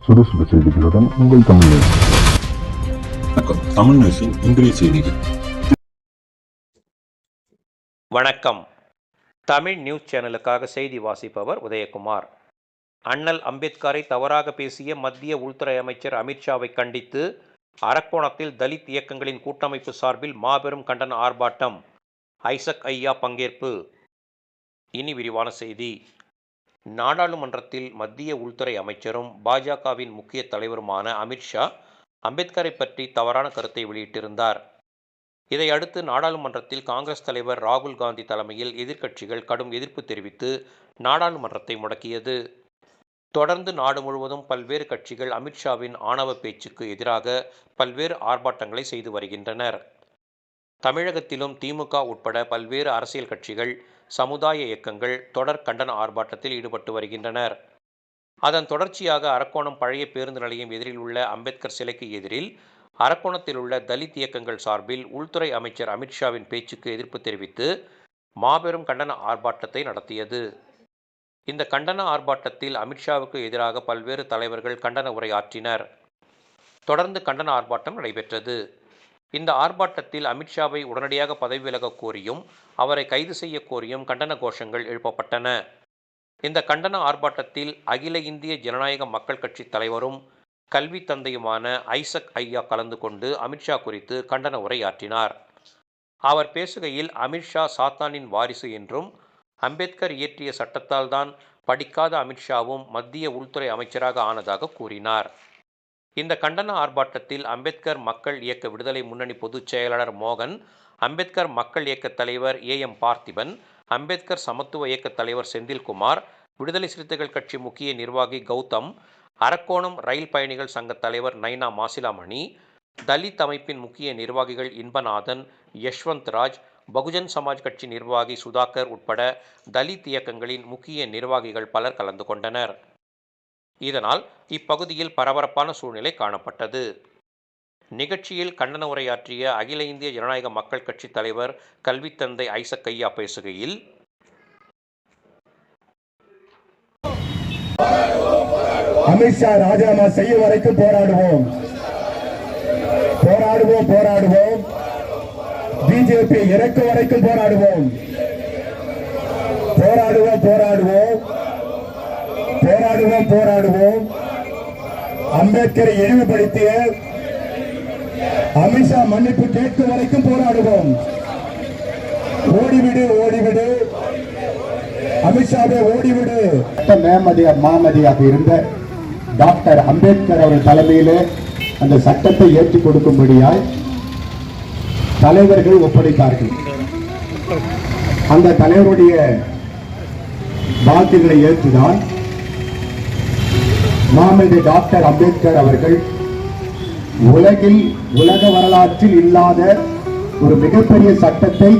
சுறுசுறு செய்திகளுடன் உங்கள் தமிழ் நியூஸ். வணக்கம். தமிழ் நியூஸின் இன்றைய செய்திகள். வணக்கம். தமிழ் நியூஸ் சேனலுக்காக செய்தி வாசிப்பவர் உதயகுமார். அண்ணல் அம்பேத்கரை தவறாக பேசிய மத்திய உள்துறை அமைச்சர் அமித்ஷாவை கண்டித்து அரக்கோணத்தில் தலித் இயக்கங்களின் கூட்டமைப்பு சார்பில் மாபெரும் கண்டன ஆர்ப்பாட்டம். ஐசக் ஐயா பங்கேற்பு. இனி விரிவான செய்தி. நாடாளுமன்றத்தில் மத்திய உள்துறை அமைச்சரும் பாஜகவின் முக்கிய தலைவருமான அமித்ஷா அம்பேத்கரை பற்றி தவறான கருத்தை வெளியிட்டிருந்தார். இதையடுத்து நாடாளுமன்றத்தில் காங்கிரஸ் தலைவர் ராகுல் காந்தி தலைமையில் எதிர்க்கட்சிகள் கடும் எதிர்ப்பு தெரிவித்து நாடாளுமன்றத்தை முடக்கியது. தொடர்ந்து நாடு முழுவதும் பல்வேறு கட்சிகள் அமித்ஷாவின் ஆணவ பேச்சுக்கு எதிராக பல்வேறு ஆர்ப்பாட்டங்களை செய்து வருகின்றனர். தமிழகத்திலும் திமுக உட்பட பல்வேறு அரசியல் கட்சிகள், சமுதாய இயக்கங்கள் தொடர் கண்டன ஆர்ப்பாட்டத்தில் ஈடுபட்டு வருகின்றனர். அதன் தொடர்ச்சியாக அரக்கோணம் பழைய பேருந்து நிலையம் எதிரில் உள்ள அம்பேத்கர் சிலைக்கு எதிரில் அரக்கோணத்தில் உள்ள தலித் இயக்கங்கள் சார்பில் உள்துறை அமைச்சர் அமித்ஷாவின் பேச்சுக்கு எதிர்ப்பு தெரிவித்து மாபெரும் கண்டன ஆர்ப்பாட்டத்தை நடத்தியது. இந்த கண்டன ஆர்ப்பாட்டத்தில் அமித்ஷாவுக்கு எதிராக பல்வேறு தலைவர்கள் கண்டன உரை ஆற்றினர். தொடர்ந்து கண்டன ஆர்ப்பாட்டம் நடைபெற்றது. இந்த ஆர்ப்பாட்டத்தில் அமித்ஷாவை உடனடியாக பதவி விலக கோரியும் அவரை கைது செய்ய கோரியும் கண்டன கோஷங்கள் எழுப்பப்பட்டன. இந்த கண்டன ஆர்ப்பாட்டத்தில் அகில இந்திய ஜனநாயக மக்கள் கட்சி தலைவரும் கல்வி தந்தையுமான ஐசக் ஐயா கலந்து கொண்டு அமித்ஷா குறித்து கண்டன உரையாற்றினார். அவர் பேசுகையில் அமித்ஷா சாத்தானின் வாரிசு என்றும் அம்பேத்கர் இயற்றிய சட்டத்தால் தான் படிக்காத அமித்ஷாவும் மத்திய உள்துறை அமைச்சராக ஆனதாக கூறினார். இந்த கண்டன ஆர்ப்பாட்டத்தில் அம்பேத்கர் மக்கள் இயக்க விடுதலை முன்னணி பொதுச் செயலாளர் மோகன், அம்பேத்கர் மக்கள் இயக்க தலைவர் AM பார்த்திபன், அம்பேத்கர் சமத்துவ இயக்க தலைவர் செந்தில்குமார், விடுதலை சிறுத்தைகள் கட்சி முக்கிய நிர்வாகி கௌதம், அரக்கோணம் ரயில் பயணிகள் சங்க தலைவர் நைனா மாசிலாமணி, தலித் அமைப்பின் முக்கிய நிர்வாகிகள் இன்பநாதன், யஷ்வந்த் ராஜ், பகுஜன் சமாஜ் கட்சி நிர்வாகி சுதாகர் உட்பட தலித் இயக்கங்களின் முக்கிய நிர்வாகிகள் பலர் கலந்து கொண்டனர். இதனால் இப்பகுதியில் பரபரப்பான சூழ்நிலை காணப்பட்டது. நிகழ்ச்சியில் கண்டன உரையாற்றிய அகில இந்திய ஜனநாயக மக்கள் கட்சி தலைவர் கல்வி தந்தை ஐசக் ஐயா பேசுகையில், அமித்ஷா ராஜினாமா செய்ய வரைக்கும் போராடுவோம். பிஜேபி இறக்க வரைக்கும் போராடுவோம். அம்பேத்கரை இழிவுபடுத்திய அமித்ஷா மன்னிப்பு கேட்கும் வரைக்கும் போராடுவோம். ஓடிவிடு அமித்ஷாவை ஓடிவிடு. மாமதியாக இருந்த டாக்டர் அம்பேத்கர் அவர்கள் தலைமையிலே அந்த சட்டத்தை ஏற்றுக் கொடுக்கும்படியாய் தலைவர்கள் ஒப்படைத்தார்கள். அந்த தலைவருடைய வாக்குகளை ஏற்றுதான் மாமேதை டாக்டர் அம்பேத்கர் அவர்கள் உலக வரலாற்றில் இல்லாத ஒரு மிகப்பெரிய சட்டத்தை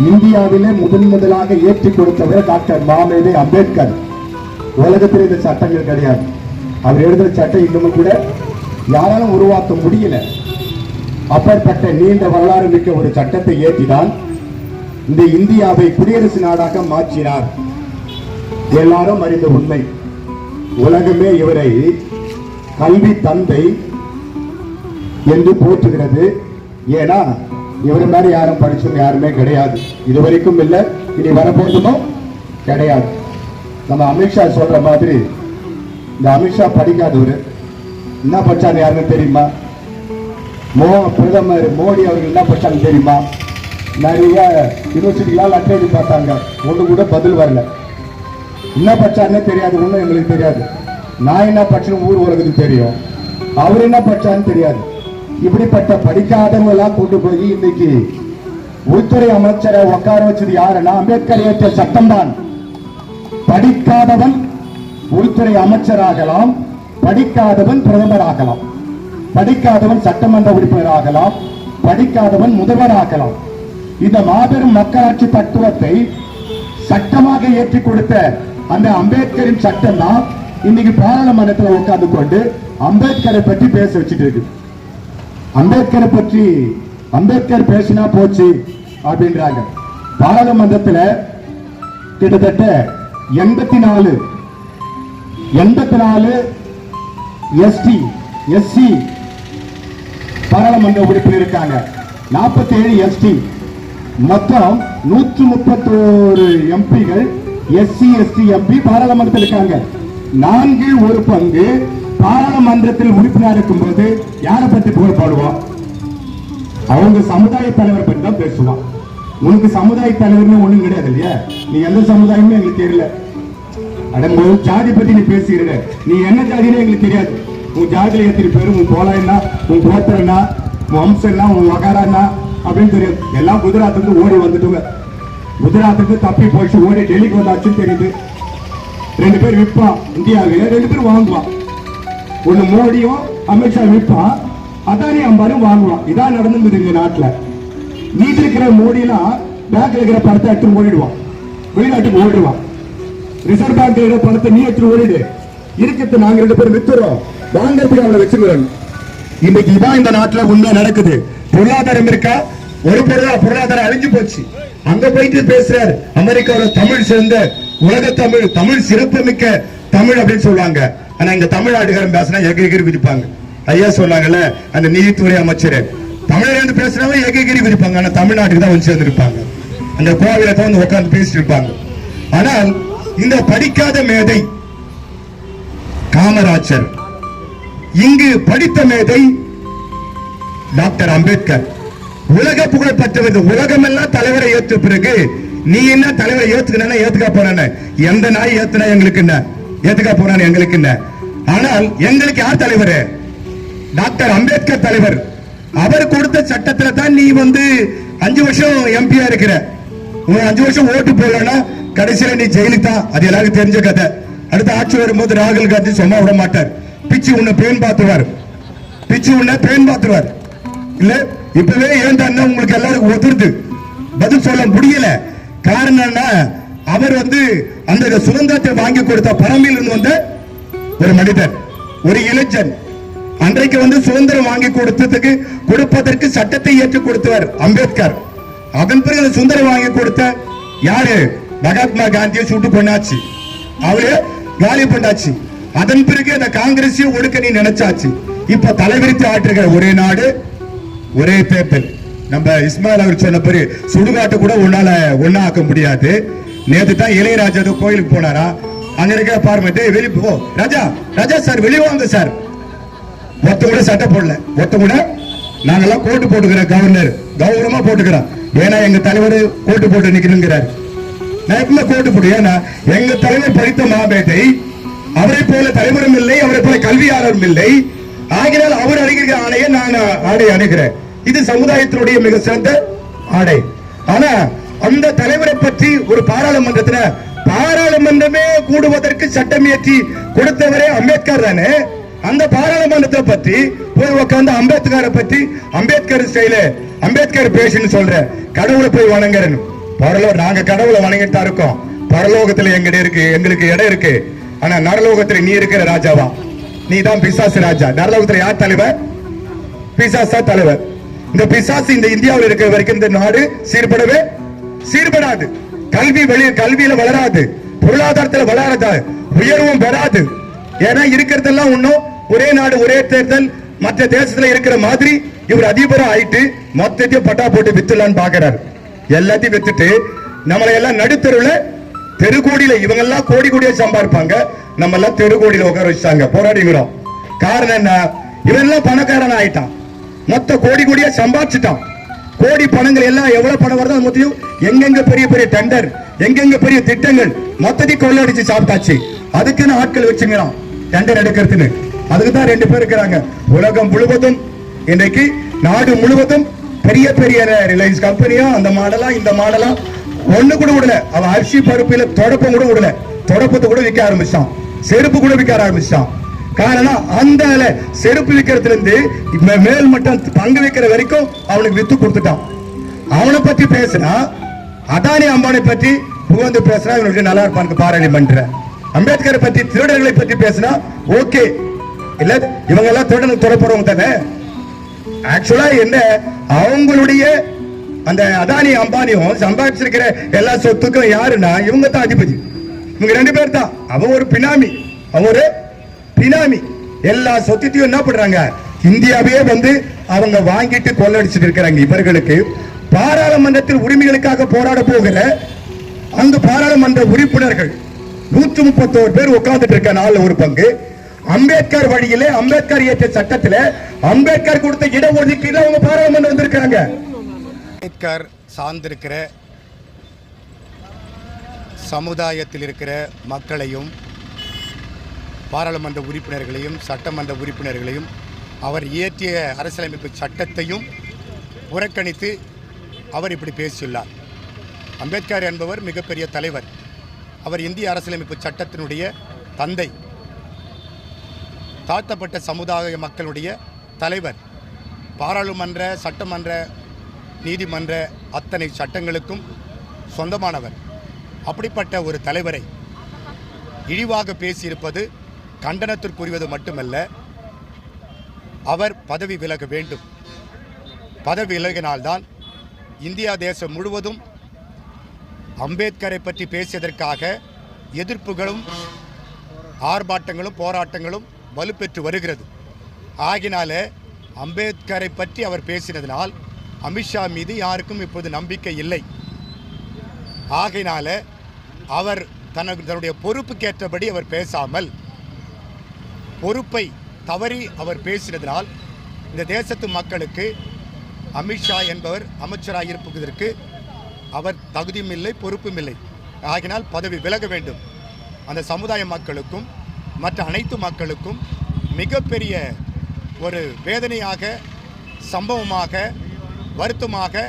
இந்தியாவிலே முதலாக ஏற்றிக் கொடுத்தவர் டாக்டர் மாமேதை அம்பேத்கர். உலகத்தில் இந்த சட்டங்கள் கிடையாது. அவர் எழுதுற சட்டம் இன்னமும் கூட யாராலும் உருவாக்க முடியல. அப்பேற்பட்ட நீண்ட வரலாறு மிக்க ஒரு சட்டத்தை ஏற்றிதான் இந்த இந்தியாவை குடியரசு நாடாக மாற்றினார். எல்லாரும் அறிந்த உண்மை. உலகமே இவரை கல்வி தந்தை என்று போற்றுகிறது. ஏன்னா இவர் மாதிரி யாரும் படிச்சவங்க யாருமே கிடையாது. இதுவரைக்கும் இல்லை, இனி வரப்போதும் கிடையாது. நம்ம அமித்ஷா சொல்ற மாதிரி இந்த அமித்ஷா படிக்காதவர் என்ன படிச்சாங்க யாருன்னு தெரியுமா? பிரதமர் மோடி அவர்கள் என்ன படிச்சாங்க தெரியுமா? நிறைய யூனிவர்சிட்டிகளால் லெட்டர் எழுதி பார்த்தாங்க, ஒன்று கூட பதில் வரல. என்ன படிச்சாருன்னே தெரியாது. ஒன்றும் எங்களுக்கு தெரியாது. நான் என்ன படிச்சேன்னு ஊர் உலகத்துக்கு தெரியும். அவர் என்ன படிச்சான்னு தெரியாது. இப்படிப்பட்ட படிக்காதவங்களாம் கொண்டு போய் இன்னைக்கு உள்துறை அமைச்சரை உட்கார வச்சது யாருன்னா அம்பேத்கர் ஏற்ற சட்டம் தான். படிக்காதவன் உள்துறை அமைச்சராகலாம், படிக்காதவன் பிரதமர் ஆகலாம், படிக்காதவன் சட்டமன்ற உறுப்பினர் ஆகலாம், படிக்காதவன் முதல்வர் ஆகலாம். இந்த மாபெரும் மக்களாட்சி தத்துவத்தை சட்டமாக ஏற்றிக் கொடுத்த அந்த அம்பேத்கரின் சட்டம் தான் இன்னைக்கு பாராளுமன்றத்தில் உட்கார்ந்து கொண்டு அம்பேத்கரை பற்றி பேச வச்சுட்டு இருக்கு. அம்பேத்கரை பற்றி அம்பேத்கர் பேசினா போச்சு அப்படின்றாங்க. பாராளுமன்றத்தில் கிட்டத்தட்ட 84 எஸ்டி எஸ்சி பாராளுமன்ற உறுப்பினர் இருக்காங்க, 47 எஸ்டி, மொத்தம் 131 எம்பிகள் எஸ்சி எஸ்டி எம்பி பாராளுமன்றத்தில் இருக்காங்க. 4/1 பாராளுமன்றத்தில் உறுப்பினர் இருக்கும்போது யாரை பற்றி புகழ் பாடுவான்? அவங்க சமுதாய தலைவர் பற்றி தான் பேசுவான். உனக்கு சமுதாய தலைவர்னு ஒண்ணும் கிடையாது இல்லையா? நீ எந்த சமுதாயமும் எங்களுக்கு தெரியல. அடங்கும்போது ஜாதி பத்தி நீ பேசுகிற, நீ என்ன ஜாதினே எங்களுக்கு தெரியாது. உன் ஜாதியில எத்தனை பேரு, உன் போலா என்ன, உன் கோத்திரம் என்ன, உன் வம்சம் என்ன, உன் வகாரா என்ன அப்படின்னு தெரியாது. எல்லாம் குஜராத்துக்கு ஓடி வந்துட்டுங்க. குஜராத்துக்கு தப்பி போயிட்டு ஓடி டெல்லிக்கு வந்தாச்சுன்னு தெரியுது. 2 பேர் விற்பான் இந்தியாவில, 2 பேர் வாங்குவான். ஒண்ணு மோடியும் அமித்ஷா விற்பான், அதானி அம்பாரும் வாங்குவான். இதான் நடந்துருக்குது இந்த நாட்டுல. நீதி இருக்கிற மோடியெல்லாம் பேங்க்ல இருக்கிற பணத்தை எடுத்து ஓடிடுவான், வெளிநாட்டுக்கு ஓடிடுவான். ரிசர்வ் பேங்க் இருக்கிற பணத்தை நீ எடுத்து ஓடிடு, இருக்கிறது நாங்க 2 பேரும் வித்துறோம், வாங்கறதுக்கு அவளை வச்சுக்கிறோம். இன்னைக்கு இதான் இந்த நாட்டுல உண்மை நடக்குது. பொருளாதாரம் இருக்கா? ஒரு பொருளாதாரம் அழிஞ்சு போச்சு. அங்க போயிட்டு பேசுறாரு அமெரிக்காவோட தமிழ் சேர்ந்த உலக தமிழ், தமிழ் சிறப்புமிக்க தமிழ் அப்படின்னு சொல்லுவாங்க. ஆனா இங்க தமிழ்நாட்டுக்காரன் பேசினா எகிரி குதிப்பாங்க. ஐயா சொன்னாங்கல்ல அந்த நீதித்துறை அமைச்சர், தமிழர் இருந்து பேசுறவங்க எகிரி குதிப்பாங்க. ஆனா தமிழ்நாட்டுக்கு தான் வந்து சேர்ந்திருப்பாங்க, அந்த கோவில தான் வந்து உட்கார்ந்து பேசிட்டு இருப்பாங்க. ஆனால் இந்த படிக்காத மேதை காமராஜர், இங்கு படித்த மேதை டாக்டர் அம்பேத்கர், உலக புகழ் பெற்றவர். உலகம் எல்லாம் தலைவரை ஏற்ற பிறகு நீ என்ன தலைவரை ஏத்துக்கணும், ஏத்துக்கா போறான? எந்த நாய் ஏத்துனா எங்களுக்கு என்ன, ஏத்துக்கா போறான எங்களுக்கு என்ன? ஆனால் எங்களுக்கு யார் தலைவர்? டாக்டர் அம்பேத்கர் தலைவர். அவர் கொடுத்த சட்டத்துல தான் நீ வந்து 5 வருஷம் எம்பியா இருக்கிற. உனக்கு 5 வருஷம் ஓட்டு போடலன்னா கடைசியில நீ ஜெயிலுக்கு தான். அது எல்லாருக்கும் தெரிஞ்ச கதை. அடுத்த ஆட்சி வரும்போது ராகுல் காந்தி சும்மா விட மாட்டார். பிச்சு உன்னை பேன் பார்த்துருவார், பிச்சு உன்னை பேன் பார்த்துருவார். இல்ல இப்பவே ஏன் தான் உங்களுக்கு எல்லாருக்கும் ஒத்துருது, பதில் சொல்ல முடியல. காரணம் என்ன? அவர் வந்து அந்த சுதந்திரத்தை வாங்கி கொடுத்த பரம்பில் இருந்து வந்த ஒரு மனிதர், ஒரு இளைஞன். அன்றைக்கு வந்து சுதந்திரம் வாங்கி கொடுப்பதற்கு சட்டத்தை ஏற்றுக் கொடுத்தவர் அம்பேத்கர். அதன் பிறகு அந்த சுதந்திரம் வாங்கி கொடுத்த யாரு? மகாத்மா காந்தியை சுட்டு கொண்டாச்சு, அவளே காலி பண்ணாச்சு. அதன் பிறகு அந்த காங்கிரஸையும் ஒடுக்க நீ நினைச்சாச்சு. இப்ப தலைவிரித்து ஆற்றுகிற ஒரே நாடு ஒரே தேர்தல். நம்ம இஸ்மாயில் அவர் சொன்ன பிறகு சுடுகாட்டு கூட ஒன்னாக்க முடியாது. நேற்று தான் இளையராஜா கோயிலுக்கு போனாரா, அங்க இருக்கிற பார்மெண்ட் வெளியே போ ராஜா, ராஜா சார் வெளியே வாங்க சார். ஒத்த கூட சட்டை போடல, ஒத்த கூட நாங்கெல்லாம் கோட்டு போட்டுக்கிறோம். கவர்னர் கௌரவமா போட்டுக்கிறோம். ஏன்னா எங்க தலைவர் கோட்டு போட்டு நிக்கணுங்கிறார். நான் எப்பவுமே கோட்டு போட்டு, ஏன்னா எங்க தலைவர் படித்த மாபேட்டை, அவரை போல தலைவரும் இல்லை, அவரை போல கல்வியாளரும் இல்லை. ஆகினால் அவர் அணிகிற ஆணையை நான் ஆடை அணுகிறேன். இது சமுதாயத்தினுடைய மிக சிறந்த ஆடை. ஆனா அந்த தலைவரை பற்றி ஒரு பாராளுமன்றமே கூடுவதற்கு சட்டம் இயற்றி கொடுத்தவரே அம்பேத்கர் தானே. அந்த பாராளுமன்றத்தை பற்றி போய் உட்கார்ந்து அம்பேத்கரை பற்றி அம்பேத்கர் ஸ்டைல அம்பேத்கர் பேசுன்னு சொல்ற, கடவுளை போய் வணங்குறேன். நாங்க கடவுளை வணங்கிட்டு தான் இருக்கோம். பரலோகத்துல எங்களுக்கு இடம் இருக்கு. ஆனா நரலோகத்துல நீ இருக்கிற ராஜாவா? நீ தான் பிசாசு ராஜா. நரலோகத்துல யார் தலைவர்? பிசாசா தலைவர். இந்த பிசாசு இந்த இந்தியாவில் இருக்கிற வரைக்கும் இந்த நாடு சீர்படாது. கல்வியில வளராது, பொருளாதாரத்தில் வளராது, உயர்வும் பெறாது. ஏன்னா இருக்கிறதெல்லாம் இன்னும் ஒரே நாடு ஒரே தேர்தல். மற்ற தேசத்துல இருக்கிற மாதிரி இவர் அதிபரா ஆயிட்டு மொத்தத்தையும் பட்டா போட்டு வித்துலான்னு பாக்குறாரு. எல்லாத்தையும் வித்துட்டு நம்மளை எல்லாம் நடுத்தருவுல தெருகோடியில, இவங்க எல்லாம் கோடி கோடியா சம்பாதிப்பாங்க, நம்ம எல்லாம் தெருகோடியில உட்கார வச்சாங்க, போராடிக்கிறோம். காரணம் என்ன? இவன் எல்லாம் பணக்காரன் ஆயிட்டான், மொத்த கோடி கோடியா சம்பாதிச்சுட்டான். கோடி பணங்கள் எல்லாம் எவ்வளவு பணம் வருதோ மொத்தம் எங்கெங்க பெரிய பெரிய டெண்டர், எங்கெங்க பெரிய திட்டங்கள் மொத்தத்தையும் கொள்ளடிச்சு சாப்பிட்டாச்சு. அதுக்குன்னு ஆட்கள் வச்சுங்கிறான் டெண்டர் எடுக்கிறதுன்னு. அதுக்கு தான் 2 பேர் இருக்கிறாங்க. உலகம் முழுவதும் இன்றைக்கு நாடு முழுவதும் பெரிய பெரிய ரிலையன்ஸ் கம்பெனியா அந்த மாடலா இந்த மாடலா ஒண்ணு கூட விடல. அவன் அரிசி பருப்பில தொடப்பம் கூட விடல. தொடப்பத்தை கூட விற்க ஆரம்பிச்சான், செருப்பு கூட விற்க ஆரம்பிச்சான். காரணம் அந்த செருப்பு விற்கிறதுல இருந்து மேல் மட்டும் பங்கு வைக்கிற வரைக்கும் அவனுக்கு வித்து கொடுத்துட்டான். அவனை பத்தி பேசினா, அதானி அம்பானை பத்தி புகழ்ந்து பேசினா இவனுக்கு நல்லா இருப்பான்னு பாராளுமன்ற. அம்பேத்கரை பத்தி திருடர்களை பத்தி பேசினா ஓகே இல்ல, இவங்க எல்லாம் திருடனுக்கு தொடப்படுறவங்க தானே. ஆக்சுவலா என்ன, அவங்களுடைய அந்த அதானி அம்பானியும் சம்பாதிச்சிருக்கிற எல்லா சொத்துக்கும் யாருன்னா இவங்க தான் அதிபதி. இவங்க 2 பேர் தான். அவன் ஒரு பினாமி, அவன் ஒரு பினாமி. எல்லா சொத்தையும் என்ன பண்றாங்க, இந்தியாவே வந்து அவங்க வாங்கிட்டு கொள்ளடிச்சிட்டு இருக்கிறாங்க. இவர்களுக்கு பாராளுமன்றத்தில் உரிமைகளுக்காக போராட போகிற அந்த பாராளுமன்ற உறுப்பினர்கள் 131 பேர் உட்கார்ந்துட்டு இருக்க நாள்ல ஒரு பங்கு அம்பேத்கர் வழியிலே அம்பேத்கர் இயற்ற சட்டத்தில் அம்பேத்கர் கொடுத்த இடஒதுக்கீடு அவங்க பாராளுமன்றம் வந்திருக்காங்க. அம்பேத்கர் சார்ந்திருக்கிற சமுதாயத்தில் இருக்கிற மக்களையும் பாராளுமன்ற உறுப்பினர்களையும் சட்டமன்ற உறுப்பினர்களையும் அவர் இயற்றிய அரசியலமைப்பு சட்டத்தையும் புறக்கணித்து அவர் இப்படி பேசியுள்ளார். அம்பேத்கர் என்பவர் மிகப்பெரிய தலைவர். அவர் இந்திய அரசியலமைப்பு சட்டத்தினுடைய தந்தை, தாழ்த்தப்பட்ட சமுதாய மக்களுடைய தலைவர், பாராளுமன்ற சட்டமன்ற நீதிமன்ற அத்தனை சட்டங்களுக்கும் சொந்தமானவர். அப்படிப்பட்ட ஒரு தலைவரை இழிவாக பேசியிருப்பது கண்டனத்திற்குரியது மட்டுமல்ல, அவர் பதவி விலக வேண்டும். பதவி விலகினால்தான் இந்தியா தேசம் முழுவதும் அம்பேத்கரை பற்றி பேசியதற்காக எதிர்ப்புகளும் ஆர்ப்பாட்டங்களும் போராட்டங்களும் வலுப்பெற்று வருகிறது. ஆகினால அம்பேத்கரை பற்றி அவர் பேசினதினால் அமித்ஷா மீது யாருக்கும் இப்போது நம்பிக்கை இல்லை. ஆகையினால அவர் தன்னுடைய பொறுப்புக்கேற்றபடி அவர் பேசாமல் பொறுப்பை தவறி அவர் பேசினதினால் இந்த தேசத்து மக்களுக்கு அமித்ஷா என்பவர் அமைச்சராக இருப்பதற்கு அவர் தகுதியும் இல்லை, பொறுப்பும் இல்லை. ஆகினால் பதவி விலக வேண்டும். அந்த சமுதாய மக்களுக்கும் மற்ற அனைத்து மக்களுக்கும் மிகப்பெரிய ஒரு வேதனையாக, சம்பவமாக, வருத்தமாக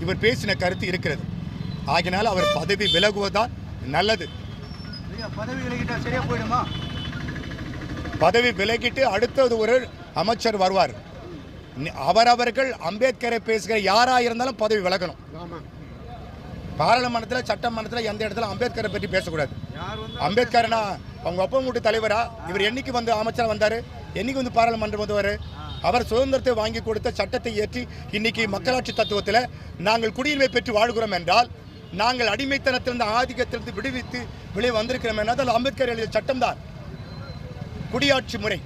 இவர் பேசின கருத்து இருக்கிறது. ஆகினால் அவர் பதவி விலகுவதுதான் நல்லது. பதவி விலகிட்டு அடுத்தது ஒரு அமைச்சர் வருவார். அவரவர்கள் அம்பேத்கரை பேசுகிற யாராக இருந்தாலும் பதவி விலகணும். பாராளுமன்றத்தில் சட்டமன்றத்தில் எந்த இடத்துல அம்பேத்கரை பற்றி பேசக்கூடாது. அம்பேத்கர்னா அவங்க ஒப்பம் வீட்டு தலைவரா? இவர் என்னைக்கு வந்து அமைச்சராக வந்தார்? என்னைக்கு வந்து பாராளுமன்றம் வந்தவர்? அவர் சுதந்திரத்தை வாங்கி கொடுத்த சட்டத்தை ஏற்றி இன்னைக்கு மக்களாட்சி தத்துவத்தில் நாங்கள் குடியுரிமை பெற்று வாழ்கிறோம் என்றால், நாங்கள் அடிமைத்தனத்திலிருந்து ஆதிக்கத்திலிருந்து விடுவித்து வெளியே வந்திருக்கிறோம் என்றால் அது அம்பேத்கர் எழுதிய சட்டம்தான். குடியாட்சி முறை,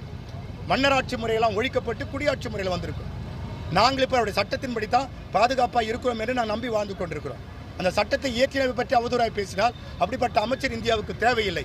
மன்னராட்சி முறையெல்லாம் ஒழிக்கப்பட்டு குடியாட்சி முறையில் வந்திருக்கும். நாங்கள் இப்போ அவருடைய சட்டத்தின்படி தான் பாதுகாப்பாக இருக்கிறோம் என்று நான் நம்பி வாழ்ந்து கொண்டிருக்கிறோம். அந்த சட்டத்தை இயற்றினவை பற்றி அவதூறாய் பேசினால் அப்படிப்பட்ட அமைச்சர் இந்தியாவுக்கு தேவையில்லை.